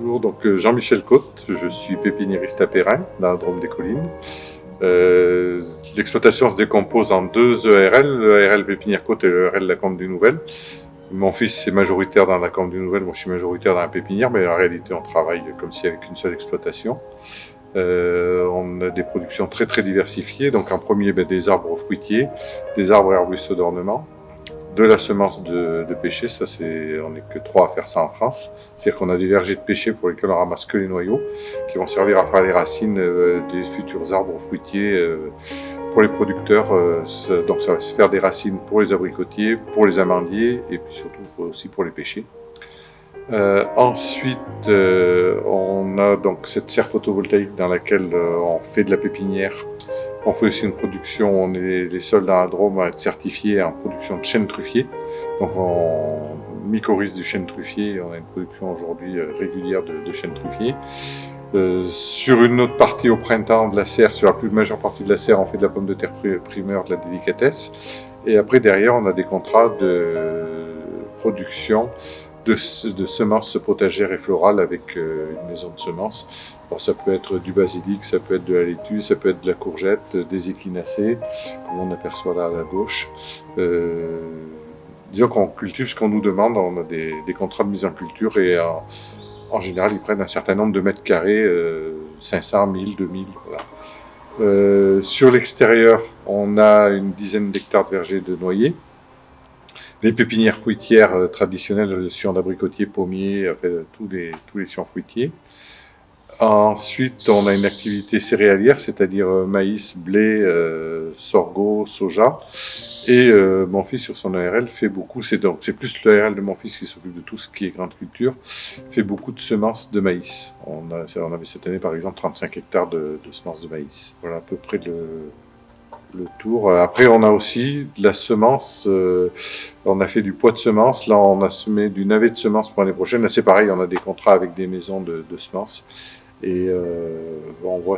Bonjour, Jean-Michel Côte, je suis pépiniériste à Perrin, dans la Drôme des Collines. L'exploitation se décompose en deux ERL, l'ERL Pépinière Côte et l'ERL La Combe du Nouvel. Mon fils est majoritaire dans la Combe du Nouvel, moi je suis majoritaire dans la pépinière, mais en réalité on travaille comme s'il n'y avait qu'une seule exploitation. On a des productions très très diversifiées, donc en premier des arbres fruitiers, des arbres et arbustes d'ornement, de la semence de pêcher, on n'est que 3 à faire ça en France. C'est-à-dire qu'on a des vergers de pêcher pour lesquels on ramasse que les noyaux, qui vont servir à faire les racines des futurs arbres fruitiers pour les producteurs. Donc ça va se faire des racines pour les abricotiers, pour les amandiers et puis surtout aussi pour les pêchers. Ensuite, on a donc cette serre photovoltaïque dans laquelle on fait de la pépinière. On fait aussi une production, on est les seuls dans la Drôme à être certifiés en production de chêne truffier. Donc on mycorhize du chêne truffier, on a une production aujourd'hui régulière de chêne truffier. Sur une autre partie au printemps de la serre, sur la plus majeure partie de la serre, on fait de la pomme de terre primeur, de la délicatesse. Et après derrière, on a des contrats de production de semences potagères et florales avec une maison de semences. Alors, ça peut être du basilic, ça peut être de la laitue, ça peut être de la courgette, des échinacées, comme on aperçoit là à la gauche. Disons qu'on cultive ce qu'on nous demande, on a des contrats de mise en culture et en général ils prennent un certain nombre de mètres carrés, 500, 1000, 2000, voilà. Sur l'extérieur, on a une dizaine d'hectares de vergers de noyers. Les pépinières fruitières traditionnelles, le sion d'abricotier, pommier, enfin, tous les sions fruitiers. Ensuite, on a une activité céréalière, c'est-à-dire maïs, blé, sorgho, soja. Et mon fils, sur son ERL, fait beaucoup, c'est plus l'ERL de mon fils qui s'occupe de tout ce qui est grande culture, fait beaucoup de semences de maïs. On avait cette année, par exemple, 35 hectares de semences de maïs. Voilà à peu près le tour. Après, on a aussi de la semence. On a fait du poids de semences. Là, on a semé du navet de semences pour l'année prochaine. Là, c'est pareil, on a des contrats avec des maisons de semences. Et on voit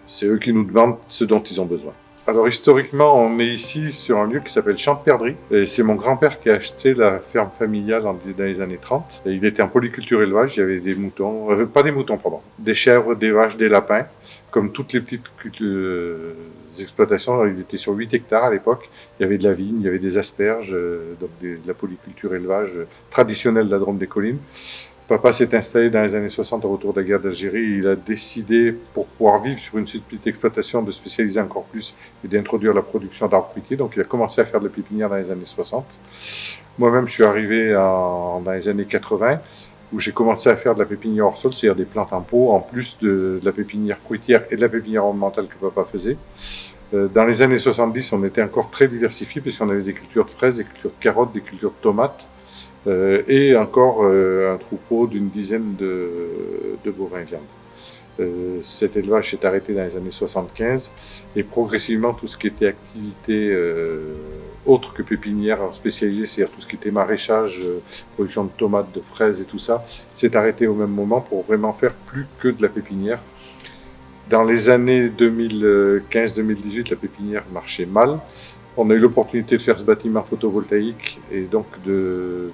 c'est eux qui nous demandent ce dont ils ont besoin. Alors historiquement, on est ici sur un lieu qui s'appelle Champ de Perdrix. Et c'est mon grand-père qui a acheté la ferme familiale dans les années 30. Et il était en polyculture élevage, il y avait des moutons, pas des moutons, pardon, des chèvres, des vaches, des lapins, comme toutes les petites exploitations. Alors, il était sur 8 hectares à l'époque. Il y avait de la vigne, il y avait des asperges, donc de la polyculture élevage traditionnelle de la Drôme des Collines. Papa s'est installé dans les années 60 au retour de la guerre d'Algérie. Il a décidé, pour pouvoir vivre sur une petite exploitation, de spécialiser encore plus et d'introduire la production d'arbres fruitiers. Donc il a commencé à faire de la pépinière dans les années 60. Moi-même, je suis arrivé dans les années 80, où j'ai commencé à faire de la pépinière hors sol, c'est-à-dire des plantes en pot, en plus de la pépinière fruitière et de la pépinière ornementale que papa faisait. Dans les années 70, on était encore très diversifié, puisqu'on avait des cultures de fraises, des cultures de carottes, des cultures de tomates, et encore un troupeau d'une dizaine de bovins viande. Cet élevage s'est arrêté dans les années 75 et progressivement tout ce qui était activité autre que pépinière spécialisée, c'est-à-dire tout ce qui était maraîchage, production de tomates, de fraises et tout ça, s'est arrêté au même moment pour vraiment faire plus que de la pépinière. Dans les années 2015-2018, la pépinière marchait mal. On a eu l'opportunité de faire ce bâtiment photovoltaïque et donc de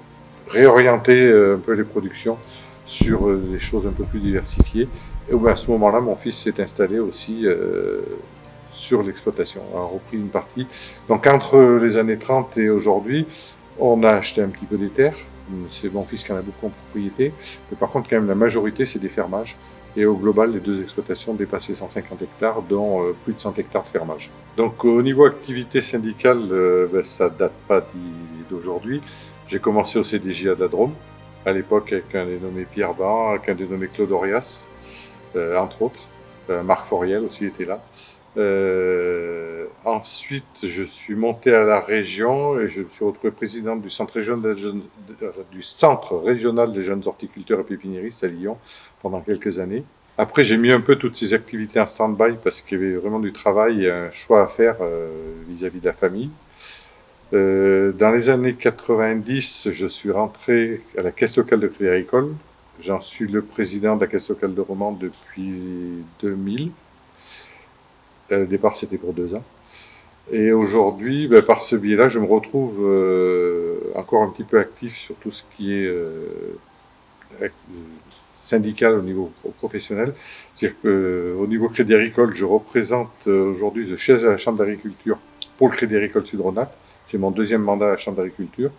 réorienter un peu les productions sur des choses un peu plus diversifiées. Et à ce moment-là, mon fils s'est installé aussi sur l'exploitation, a repris une partie. Donc entre les années 30 et aujourd'hui, on a acheté un petit peu des terres. C'est mon fils qui en a beaucoup en propriété. Mais par contre, quand même, la majorité, c'est des fermages. Et au global, les deux exploitations dépassaient 150 hectares, dont plus de 100 hectares de fermage. Donc au niveau activité syndicale, ça ne date pas d'aujourd'hui. J'ai commencé au CDJA de la Drôme, à l'époque avec un dénommé Pierre Ban, avec un dénommé Claude Orias, entre autres. Marc Foriel aussi était là. Ensuite, je suis monté à la région et je me suis retrouvé président du centre régional des jeunes horticulteurs et pépiniéristes à Lyon pendant quelques années. Après, j'ai mis un peu toutes ces activités en stand-by parce qu'il y avait vraiment du travail et un choix à faire vis-à-vis de la famille. Dans les années 90, je suis rentré à la Caisse locale de Crédit Agricole. J'en suis le président de la Caisse locale de Romans depuis 2000. Au départ, c'était pour 2 ans. Et aujourd'hui, par ce biais-là, je me retrouve encore un petit peu actif sur tout ce qui est syndical au niveau professionnel. C'est-à-dire qu'au niveau Crédit Agricole, je représente aujourd'hui, je siège à la Chambre d'agriculture pour le Crédit Agricole Sud-Rhône-Alpes. C'est mon deuxième mandat à la Chambre d'agriculture.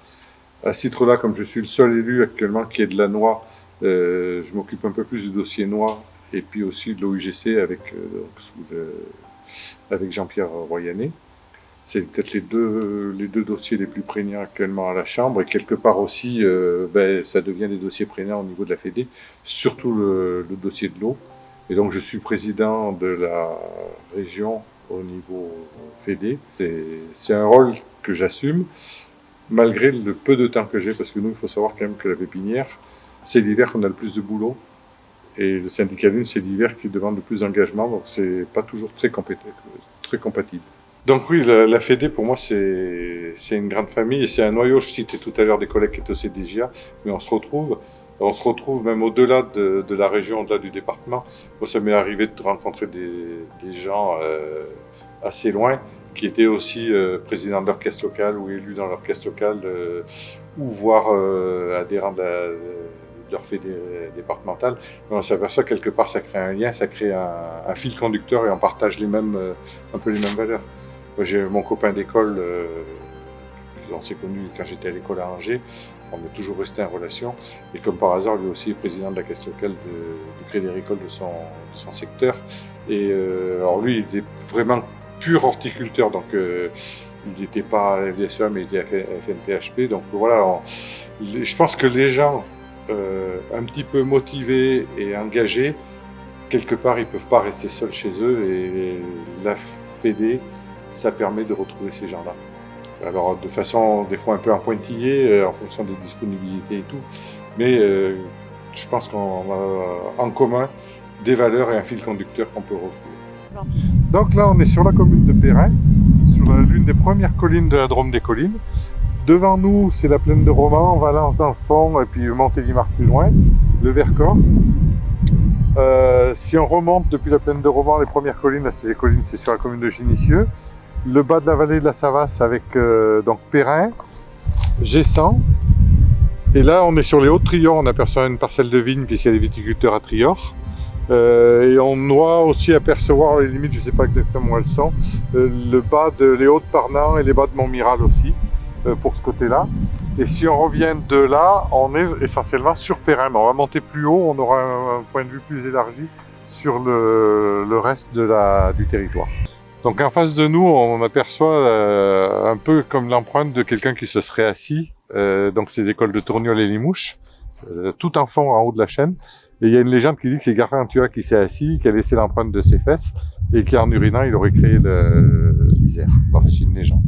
À ce titre-là, comme je suis le seul élu actuellement qui est de la noix, je m'occupe un peu plus du dossier noix et puis aussi de l'OIGC avec Jean-Pierre Royanet. C'est peut-être les deux dossiers les plus prégnants actuellement à la Chambre, et quelque part aussi, ça devient des dossiers prégnants au niveau de la Fédé, surtout le dossier de l'eau. Et donc je suis président de la région au niveau Fédé. C'est un rôle que j'assume, malgré le peu de temps que j'ai, parce que nous, il faut savoir quand même que la pépinière, c'est l'hiver qu'on a le plus de boulot, et le syndicat Lune, c'est l'hiver qui demande le plus d'engagement, donc c'est pas toujours très compatible. Donc oui, la Fédé, pour moi, c'est une grande famille, et c'est un noyau. Je citais tout à l'heure des collègues qui étaient au CDJA, mais on se retrouve même au-delà de la région, au-delà du département. Moi, ça m'est arrivé de rencontrer des gens assez loin, qui étaient aussi présidents de l'orchestre local ou élus dans l'orchestre local, ou voire adhérents de leur fédé départementale. Mais on s'aperçoit quelque part, ça crée un lien, ça crée un fil conducteur, et on partage un peu les mêmes valeurs. Moi, j'ai mon copain d'école, on s'est connus quand j'étais à l'école à Angers, on est toujours resté en relation, et comme par hasard, lui aussi est président de la caisse locale du Crédit Agricole de son secteur. Et alors lui, il est vraiment pur horticulteur, donc il n'était pas à la FDSEA, mais il était à FNPHP. Donc voilà, je pense que les gens un petit peu motivés et engagés, quelque part, ils ne peuvent pas rester seuls chez eux, et la Fédé, ça permet de retrouver ces gens-là. Alors de façon des fois un peu en pointillé, en fonction des disponibilités et tout, mais je pense qu'on a en commun des valeurs et un fil conducteur qu'on peut retrouver. Donc là, on est sur la commune de Perrin, sur l'une des premières collines de la Drôme des collines. Devant nous, c'est la plaine de Romans, Valence dans le fond, et puis Montélimar plus loin, le Vercors. Si on remonte depuis la plaine de Romans, les premières collines, là, c'est sur la commune de Génissieux. Le bas de la vallée de la Savasse avec donc Perrin, Gessant. Et là, on est sur les Hauts-de-Trior, on aperçoit une parcelle de vigne puisqu'il y a des viticulteurs à Trior. Et on doit aussi apercevoir, les limites, je ne sais pas exactement où elles sont, les Hauts-de-Parnan et les bas de Montmiral aussi, pour ce côté-là. Et si on revient de là, on est essentiellement sur Perrin. Mais on va monter plus haut, on aura un point de vue plus élargi sur le reste du territoire. Donc en face de nous, on aperçoit un peu comme l'empreinte de quelqu'un qui se serait assis, donc ces écoles de Tourniol et Limoux, tout en fond en haut de la chaîne. Et il y a une légende qui dit que c'est Gargantua qui s'est assis, qui a laissé l'empreinte de ses fesses, et qui en urinant, il aurait créé l'Isère. Enfin, c'est une légende.